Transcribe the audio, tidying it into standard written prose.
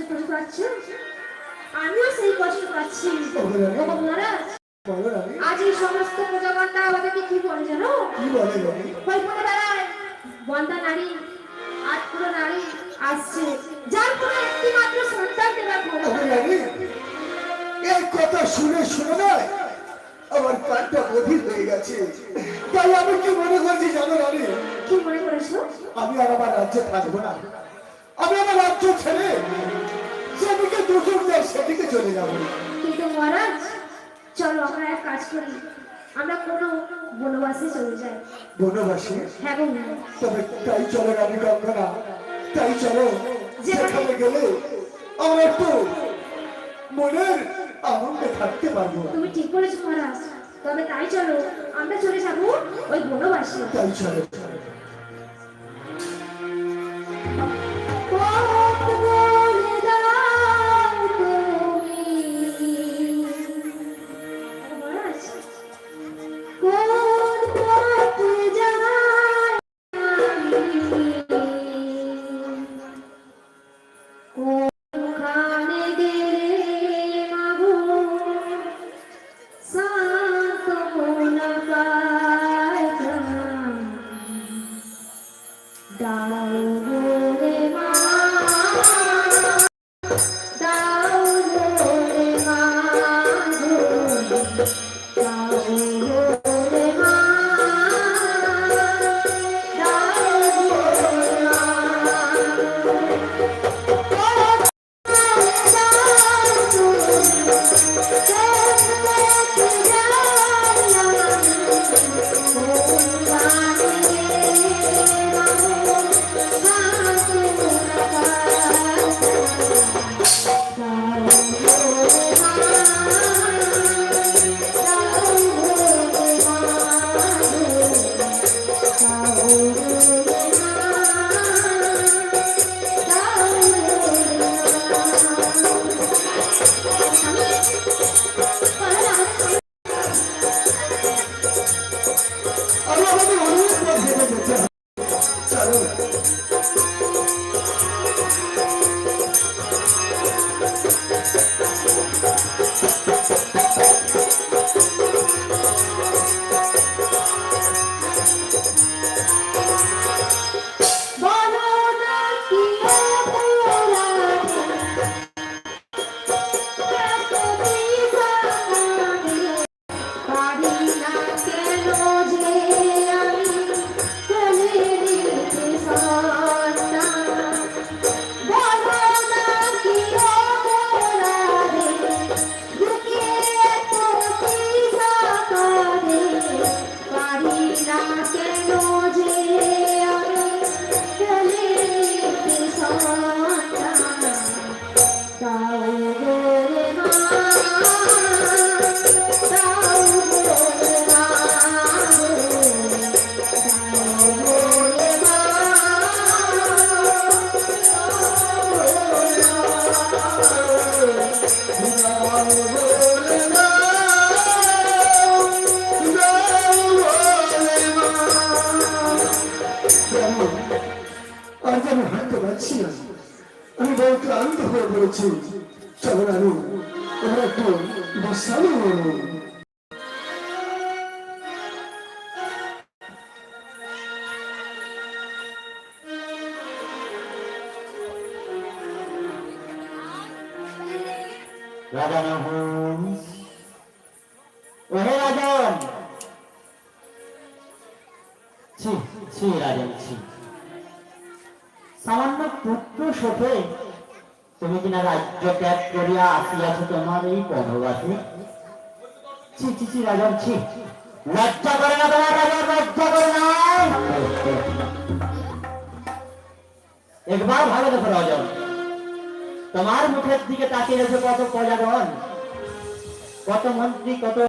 কষ্ট পাচ্ছ, আমিও সেই কষ্ট পাচ্ছি। মহারাজ, আজ এই সমস্ত প্রজাগণটা আমাদেরকে কি বলে জানো? ভয় করে বেড়ায় বন্দা নারী, আটপুরো নারী আসছে, যার কোনো একটি মাত্র সন্তান দেবার এই কথা শুনে শুনে নয় আমার কানটা গভীর হয়ে গেছে। তাই আমি কি মনে করছি জানো রানী? কি মনে করেছো? আমি আর আমার রাজ্যে থাকবো না। আমি আমার রাজ্য ছেড়ে যেদিকে দুজন যায় সেদিকে চলে যাবো। কিন্তু মহারাজ, চলো আমরা এক কাজ করি, আমরা কোনো বনবাসে চলে যাই। বনবাসী? হ্যাঁ গো। তবে তাই চলো রানী গঙ্গনা, তাই চলো। যেখানে গেলে আমরা একটু মনের আনন্দে থাকতে পারবো। তুমি ঠিক বলেছো মহারাজ, তবে তাই চলো আমরা চলে যাবো ওই বনবাসে। তাই চলো। আমি বড় ক্লান্ত হয়ে পড়েছি। চলো রানী, আমরা একটু বিশ্রাম নেব। সামান্য পুত্র শোকে তুমি কিনা রাজ্য ত্যাগ করিয়া আসিয়াছ তোমার এই বনবাসে। ছি ছি ছি রাজন, ছি, লজ্জা করে না তোমার রাজন? লজ্জা করে না? একবার ভালো দেখো রাজন, তোমার মুখের দিকে তাকিয়ে রয়েছে কত প্রজাগণ, কত মন্ত্রী, কত